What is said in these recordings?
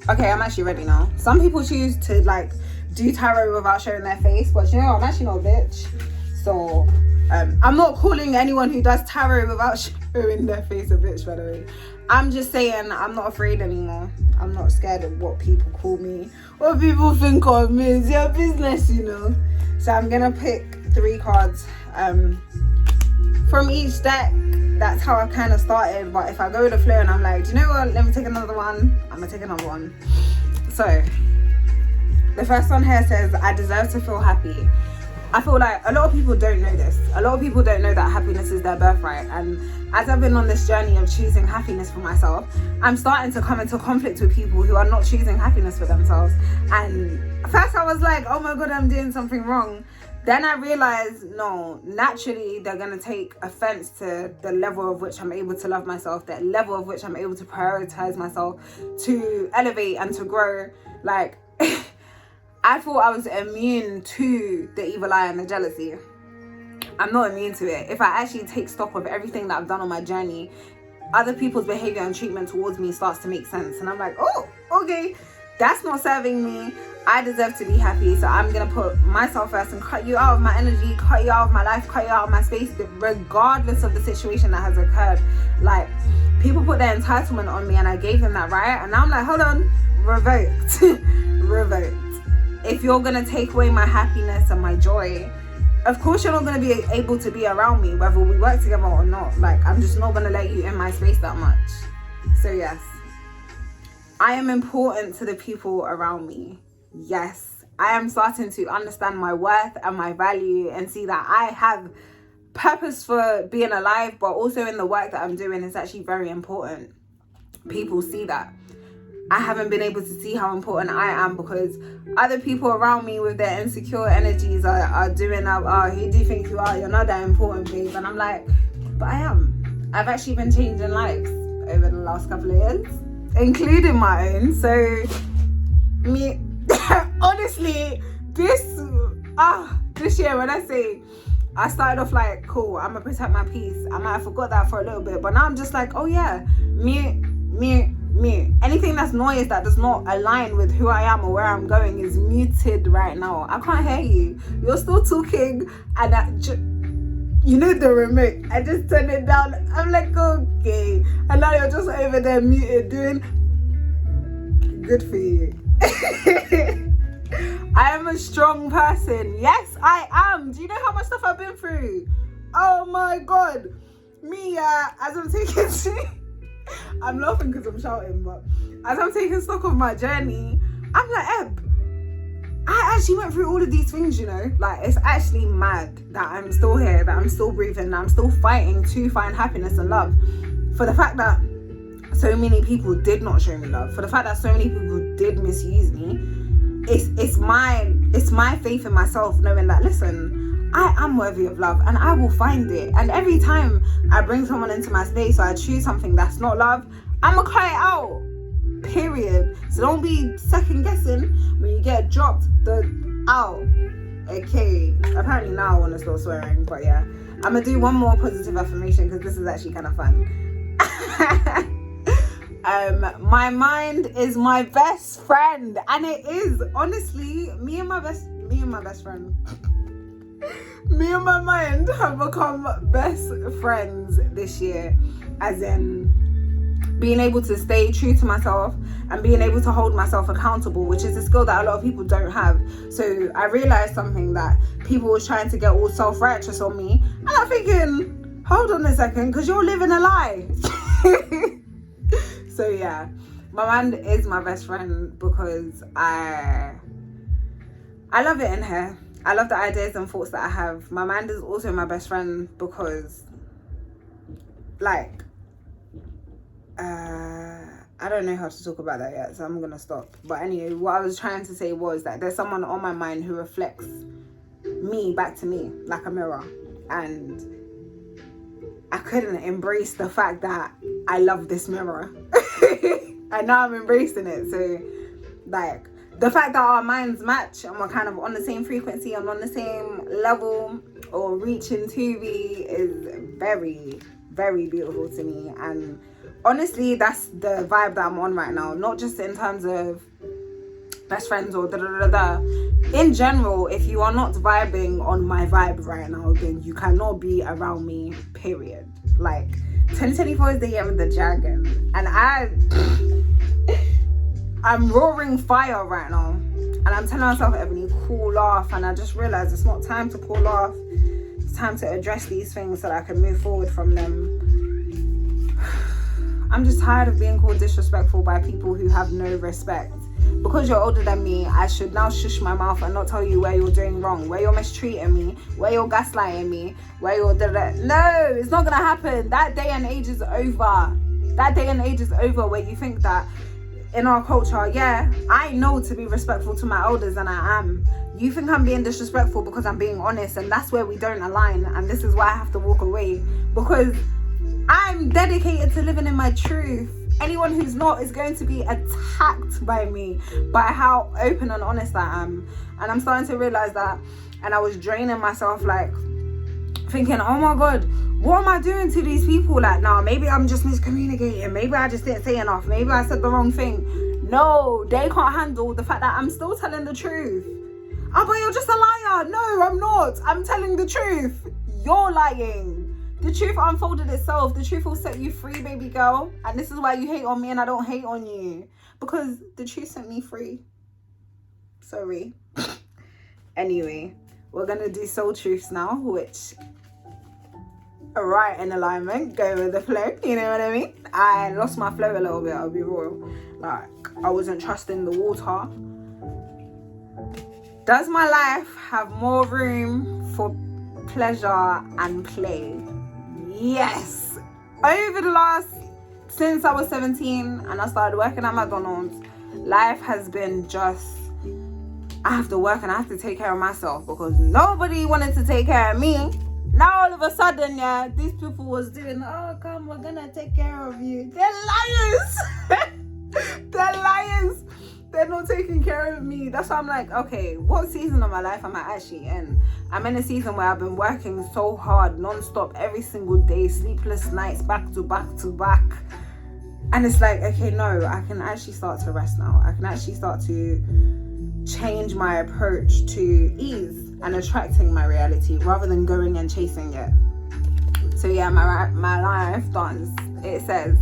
Okay, I'm actually ready now. Some people choose to like do tarot without showing their face, but you know, I'm actually not a bitch. So I'm not calling anyone who does tarot without showing their face a bitch, by the way. I'm just saying I'm not afraid anymore. I'm not scared of what people call me, what people think of me. It's your business, you know. So I'm gonna pick 3 cards from each deck. That's how I kind of started, but if I go with the flow and I'm like, do you know what, let me take another one, I'm gonna take another one. So the first one here says, I deserve to feel happy. I feel like a lot of people don't know this. A lot of people don't know that happiness is their birthright. And as I've been on this journey of choosing happiness for myself, I'm starting to come into conflict with people who are not choosing happiness for themselves. And first I was like, oh my God, I'm doing something wrong. Then I realized, no, naturally they're going to take offense to the level of which I'm able to love myself, the level of which I'm able to prioritize myself, to elevate and to grow. Like, I thought I was immune to the evil eye and the jealousy. I'm not immune to it. If I actually take stock of everything that I've done on my journey, other people's behavior and treatment towards me starts to make sense. And I'm like, oh, okay, that's not serving me. I deserve to be happy, so I'm gonna put myself first and cut you out of my energy, cut you out of my life, cut you out of my space, regardless of the situation that has occurred. Like, people put their entitlement on me and I gave them that right, and now I'm like, hold on, revoked. Revoked. If you're gonna take away my happiness and my joy, of course you're not gonna be able to be around me, whether we work together or not. Like, I'm just not gonna let you in my space that much. So yes, I am important to the people around me. Yes, I am starting to understand my worth and my value and see that I have purpose for being alive, but also in the work that I'm doing is actually very important. People see that. I haven't been able to see how important I am because other people around me with their insecure energies are doing, who do you think you are? You're not that important, babe. And I'm like, but I am. I've actually been changing lives over the last couple of years, including my own. So me, honestly, this year, when I say I started off like, cool, I'm gonna protect my peace, I might have forgot that for a little bit, but now I'm just like, oh yeah, me. Anything that's noise that does not align with who I am or where I'm going is muted right now. I can't hear you. You're still talking, and you know the remote. I just turn it down. I'm like, okay, and now you're just over there muted doing. Good for you. I am a strong person. Yes, I am. Do you know how much stuff I've been through? Oh my God. Me, as I'm taking I'm laughing because I'm shouting, but as I'm taking stock of my journey, I'm like, I actually went through all of these things, you know? Like, it's actually mad that I'm still here, that I'm still breathing, that I'm still fighting to find happiness and love. For the fact that so many people did not show me love, for the fact that so many people did misuse me, it's my faith in myself, knowing that, listen, I am worthy of love and I will find it. And every time I bring someone into my space or I choose something that's not love, I'm gonna cut it out, period. So don't be second guessing when you get dropped out. Okay, apparently now I want to start swearing, but yeah, I'm gonna do one more positive affirmation because this is actually kind of fun. My mind is my best friend, and it is honestly me and my best friend. Me and my mind have become best friends this year, as in being able to stay true to myself and being able to hold myself accountable, which is a skill that a lot of people don't have. So I realized something, that people were trying to get all self-righteous on me, and I'm thinking, hold on a second, because you're living a lie. So yeah, my mind is my best friend because I love it in her. I love the ideas and thoughts that I have. My mind is also my best friend because, like, I don't know how to talk about that yet, so I'm gonna stop. But anyway, what I was trying to say was that there's someone on my mind who reflects me back to me like a mirror, and I couldn't embrace the fact that I love this mirror. And now I'm embracing it. So, like, the fact that our minds match and we're kind of on the same frequency and on the same level or reaching to be is very, very beautiful to me. And honestly, that's the vibe that I'm on right now. Not just in terms of best friends or da-da-da-da. In general, if you are not vibing on my vibe right now, then you cannot be around me, period. Like, 2024 is the year of the dragon. And I'm roaring fire right now. And I'm telling myself, Ebony, cool off. And I just realized it's not time to cool off. It's time to address these things so that I can move forward from them. I'm just tired of being called disrespectful by people who have no respect. Because you're older than me, I should now shush my mouth and not tell you where you're doing wrong, where you're mistreating me, where you're gaslighting me, where you're No, it's not gonna happen. That day and age is over. That day and age is over where you think that in our culture, yeah, I know to be respectful to my elders, and I am. You think I'm being disrespectful because I'm being honest, and that's where we don't align, and this is why I have to walk away, because I'm dedicated to living in my truth. Anyone who's not is going to be attacked by me, by how open and honest I am. And I'm starting to realize that. And I was draining myself, like thinking, oh my God, what am I doing to these people? Like, nah, maybe I'm just miscommunicating. Maybe I just didn't say enough. Maybe I said the wrong thing. No, they can't handle the fact that I'm still telling the truth. Oh, but you're just a liar. No, I'm not. I'm telling the truth. You're lying. The truth unfolded itself. The truth will set you free, baby girl. And this is why you hate on me and I don't hate on you. Because the truth set me free. Sorry. Anyway, we're going to do soul truths now, which are right in alignment. Go with the flow. You know what I mean? I lost my flow a little bit, I'll be real. Like, I wasn't trusting the water. Does my life have more room for pleasure and play? Yes. Since I was 17 and I started working at McDonald's, life has been just, I have to work and I have to take care of myself because nobody wanted to take care of me. Now all of a sudden, yeah, these people was doing, oh, come, we're gonna take care of you. They're liars. They're liars. They're not taking care of me. That's why I'm like, okay, what season of my life am I actually in? I'm in a season where I've been working so hard, non-stop, every single day, sleepless nights, back to back to back. And it's like, okay, no, I can actually start to rest now. I can actually start to change my approach to ease and attracting my reality rather than going and chasing it. So yeah, my life dance. It says,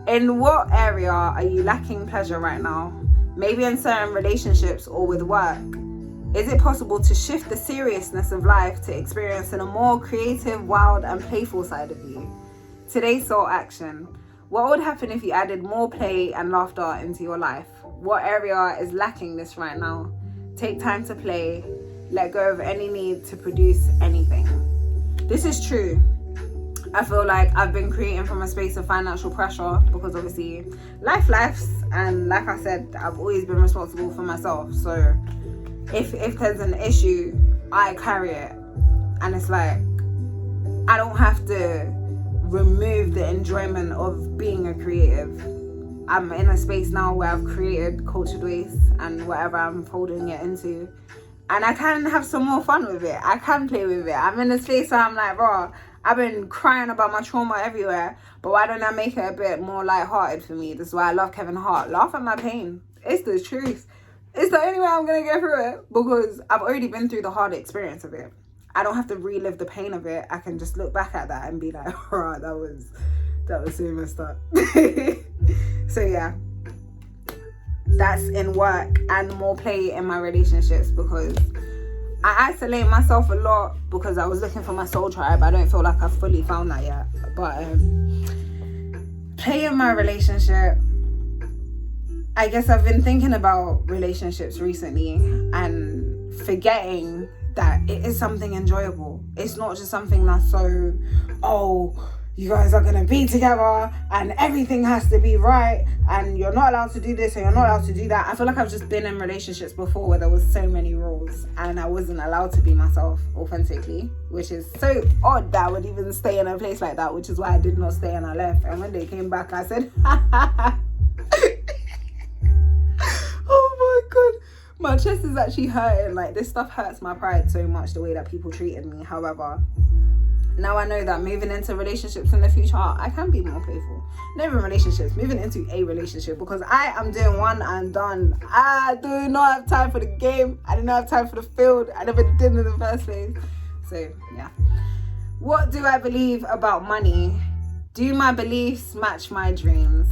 in what area are you lacking pleasure right now? Maybe in certain relationships or with work. Is it possible to shift the seriousness of life to experiencing a more creative, wild, and playful side of you? Today's soul action. What would happen if you added more play and laughter into your life? What area is lacking this right now? Take time to play. Let go of any need to produce anything. This is true. I feel like I've been creating from a space of financial pressure because obviously life's, and like I said, I've always been responsible for myself. So if there's an issue, I carry it. And it's like, I don't have to remove the enjoyment of being a creative. I'm in a space now where I've created Cultured Waste and whatever I'm folding it into. And I can have some more fun with it. I can play with it. I'm in a space where I'm like, bro, I've been crying about my trauma everywhere, but why don't I make it a bit more lighthearted for me? This is why I love Kevin Hart. Laugh at my pain. It's the truth. It's the only way I'm going to get through it because I've already been through the hard experience of it. I don't have to relive the pain of it. I can just look back at that and be like, oh, that was so messed up. So yeah, that's in work and more play in my relationships because I isolate myself a lot because I was looking for my soul tribe. I don't feel like I've fully found that yet. But play in my relationship. I guess I've been thinking about relationships recently and forgetting that it is something enjoyable. It's not just something that's so, oh, you guys are going to be together and everything has to be right and you're not allowed to do this and you're not allowed to do that. I feel like I've just been in relationships before where there was so many rules and I wasn't allowed to be myself authentically, which is so odd that I would even stay in a place like that, which is why I did not stay and I left. And when they came back, I said, oh my God. My chest is actually hurting. Like, this stuff hurts my pride so much, the way that people treated me. However, Now I know that moving into relationships in the future, I can be more playful. Not even relationships, moving into a relationship, because I am doing one and done. I do not have time for the game. I do not have time for the field. I never did in the first place. So yeah. What do I believe about money? Do my beliefs match my dreams?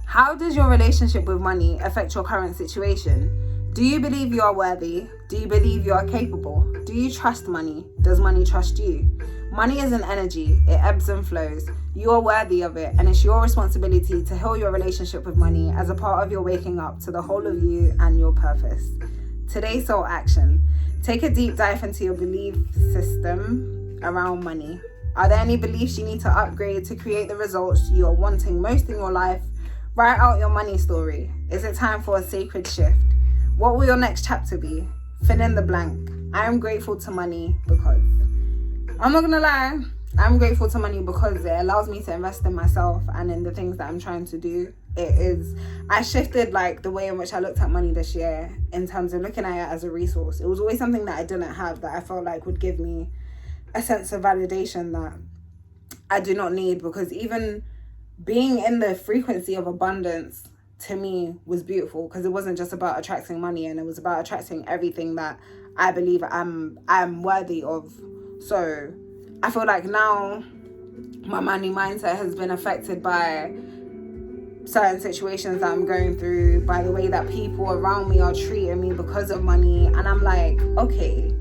How does your relationship with money affect your current situation? Do you believe you are worthy? Do you believe you are capable? Do you trust money? Does money trust you? Money is an energy. It ebbs and flows. You are worthy of it, and it's your responsibility to heal your relationship with money as a part of your waking up to the whole of you and your purpose. Today's soul action. Take a deep dive into your belief system around money. Are there any beliefs you need to upgrade to create the results you are wanting most in your life? Write out your money story. Is it time for a sacred shift? What will your next chapter be? Fill in the blank. I am grateful to money because... I'm not gonna lie, I'm grateful to money because it allows me to invest in myself and in the things that I'm trying to do. I shifted like the way in which I looked at money this year in terms of looking at it as a resource. It was always something that I didn't have that I felt like would give me a sense of validation that I do not need, because even being in the frequency of abundance to me was beautiful, because it wasn't just about attracting money, and it was about attracting everything that I believe I'm worthy of. So I feel like now my money mindset has been affected by certain situations that I'm going through, by the way that people around me are treating me because of money, and I'm like, okay,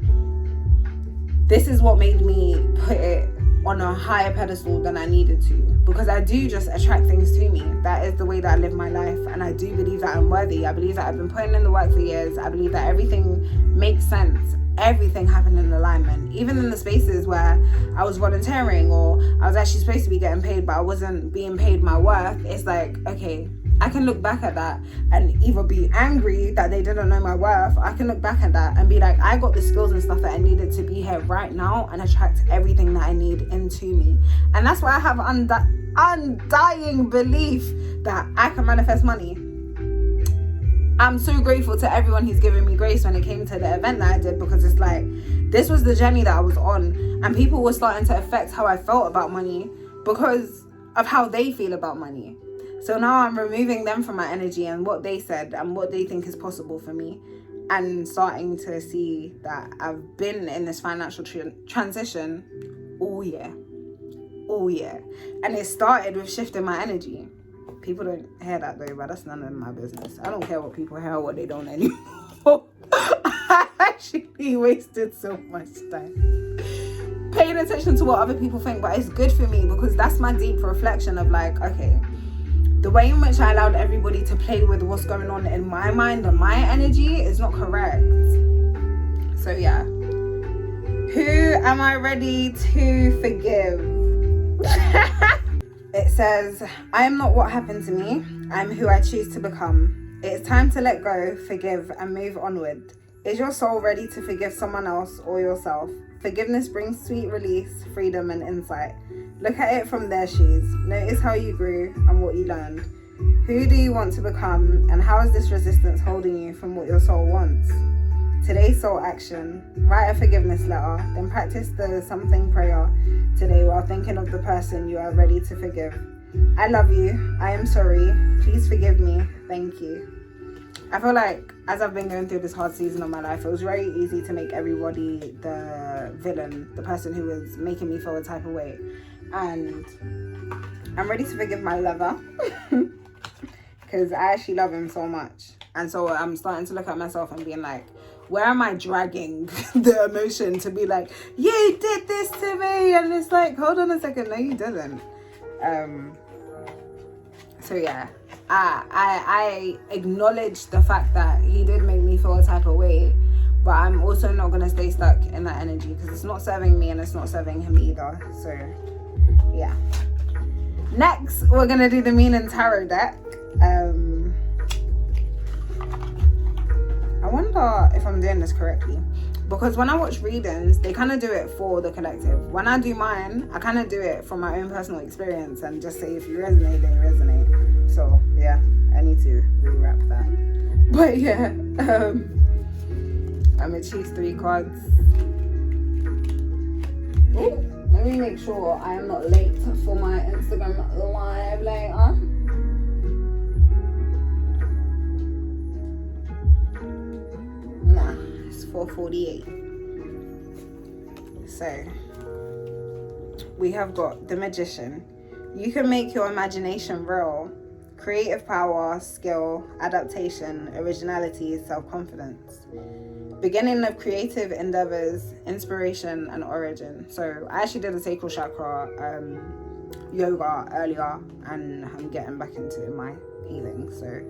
this is what made me put it on a higher pedestal than I needed to, because I do just attract things to me. That is the way that I live my life, and I do believe that I'm worthy. I believe that I've been putting in the work for years. I believe that everything makes sense. Everything happened in alignment. Even in the spaces where I was volunteering or I was actually supposed to be getting paid but I wasn't being paid my worth, it's like, okay, I can look back at that and either be angry that they didn't know my worth. I can look back at that and be like, I got the skills and stuff that I needed to be here right now and attract everything that I need into me. And that's why I have undying belief that I can manifest money. I'm so grateful to everyone who's given me grace when it came to the event that I did, because it's like, this was the journey that I was on, and people were starting to affect how I felt about money because of how they feel about money. So now I'm removing them from my energy and what they said and what they think is possible for me, and starting to see that I've been in this financial transition all year. And it started with shifting my energy. People don't hear that though, but that's none of my business. I don't care what people hear or what they don't anymore. I actually wasted so much time paying attention to what other people think, but it's good for me because that's my deep reflection of like, okay, the way in which I allowed everybody to play with what's going on in my mind and my energy is not correct. So yeah, who am I ready to forgive? It says, I am not what happened to me. I'm who I choose to become. It's time to let go, forgive, and move onward. Is your soul ready to forgive someone else or yourself? Forgiveness brings sweet release, freedom, and insight. Look at it from their shoes. Notice how you grew and what you learned. Who do you want to become, and how is this resistance holding you from what your soul wants? Today's soul action. Write a forgiveness letter, then practice the something prayer today while thinking of the person you are ready to forgive. I love you. I am sorry. Please forgive me. Thank you. I feel like as I've been going through this hard season of my life, it was very easy to make everybody the villain, the person who was making me feel a type of way. And I'm ready to forgive my lover because I actually love him so much. And so I'm starting to look at myself and being like, where am I dragging the emotion to be like, you did this to me? And it's like, hold on a second. No, you didn't. So yeah, I acknowledge the fact that he did make me feel a type of way, but I'm also not going to stay stuck in that energy because it's not serving me and it's not serving him either. So yeah. Next, we're going to do the Meaning Tarot deck. I wonder if I'm doing this correctly, because when I watch readings, they kind of do it for the collective. When I do mine, I kind of do it from my own personal experience and just say if you resonate, then you resonate. So yeah, I need to rewrap that. But yeah, I'm gonna choose 3 cards. Oh, let me make sure I am not late for my Instagram live later. Nah, it's 4:48. So we have got the Magician. You can make your imagination real. Creative power, skill, adaptation, originality, self-confidence. Beginning of creative endeavors, inspiration, and origin. So I actually did a sacral chakra yoga earlier, and I'm getting back into my healing. So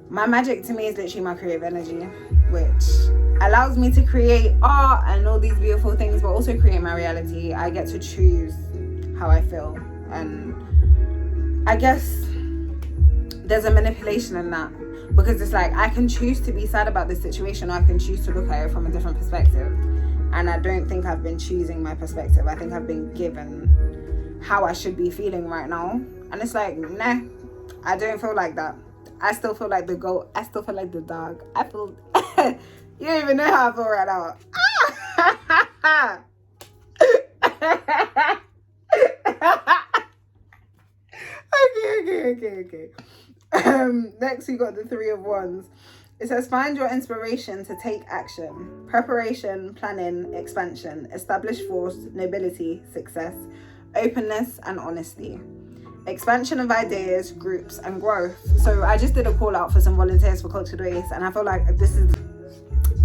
my magic to me is literally my creative energy, which allows me to create art and all these beautiful things, but also create my reality. I get to choose how I feel, and I guess there's a manipulation in that, because it's like I can choose to be sad about this situation, or I can choose to look at it from a different perspective. And I don't think I've been choosing my perspective. I think I've been given how I should be feeling right now, and it's like, nah, I don't feel like that. I still feel like the goat. I still feel like the dog. I feel you don't even know how I feel right now. Okay. Next we got the Three of Wands. It says, find your inspiration to take action. Preparation, planning, expansion, established force, nobility, success, openness, and honesty. Expansion of ideas, groups, and growth. So I just did a call out for some volunteers for Cultured Waste, and I feel like this is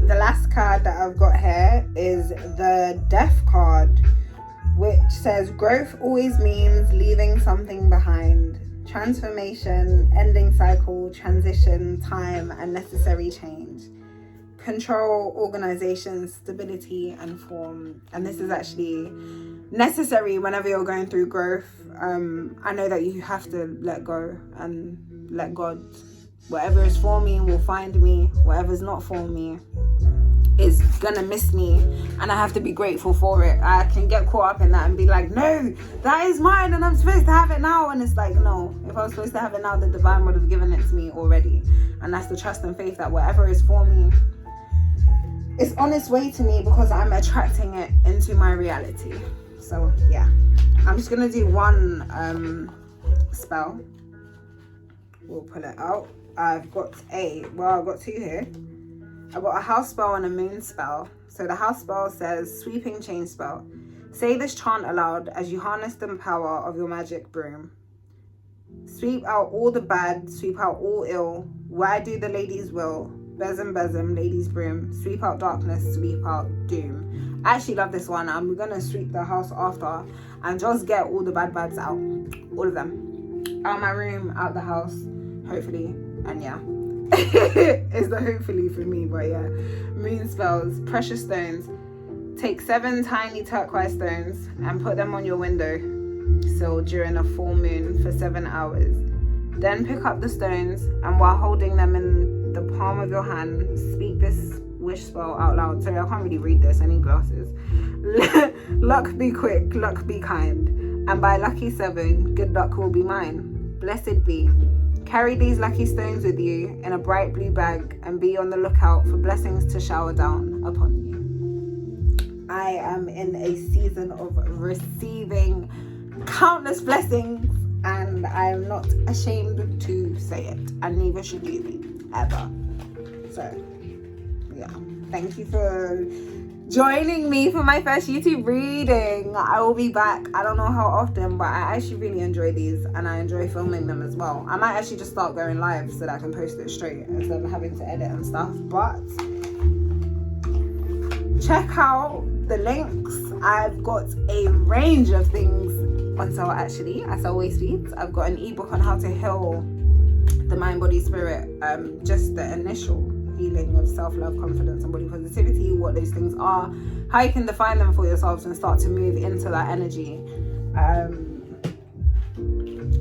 the last card that I've got here is the Death card, which says growth always means leaving something behind. Transformation, ending cycle, transition, time, and necessary change. Control, organization, stability, and form. And this is actually necessary whenever you're going through growth. I know that you have to let go and let God. Whatever is for me will find me. Whatever's not for me is gonna miss me, and I have to be grateful for it. I can get caught up in that and be like, no, that is mine and I'm supposed to have it now. And it's like, no, if I was supposed to have it now, the divine would have given it to me already. And that's the trust and faith that whatever is for me, it's on its way to me, because I'm attracting it into my reality. So yeah, I'm just gonna do one spell. We'll pull it out. I've got two here. I've got a house spell and a moon spell. So the house spell says, sweeping chain spell. Say this chant aloud as you harness the power of your magic broom. Sweep out all the bad, sweep out all ill. Why do the ladies will? Besom, besom, ladies broom. Sweep out darkness, sweep out doom. I actually love this one. I'm gonna sweep the house after and just get all the bads out. All of them. Out my room, out the house, hopefully, and yeah. It's the hopefully for me, but yeah. Moon spells, precious stones. Take 7 tiny turquoise stones and put them on your window sill during a full moon for 7 hours. Then pick up the stones, and while holding them in the palm of your hand, speak this wish spell out loud. Sorry, I can't really read this, I need glasses. Luck be quick, luck be kind, and by lucky 7, good luck will be mine. Blessed be. Carry these lucky stones with you in a bright blue bag and be on the lookout for blessings to shower down upon you. I am in a season of receiving countless blessings, and I am not ashamed to say it, and neither should you be, ever. So, yeah. Thank you for joining me for my first YouTube reading. I will be back. I don't know how often, but I actually really enjoy these, and I enjoy filming them as well. I might actually just start going live so that I can post it straight instead of having to edit and stuff. But check out the links. I've got a range of things on sale actually. I sell waist beads. I've got an ebook on how to heal the mind, body, spirit, just the initial healing of self-love, confidence, and body positivity, what those things are, how you can define them for yourselves and start to move into that energy. I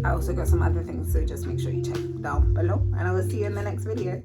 also got some other things, so just make sure you check down below, and I will see you in the next video.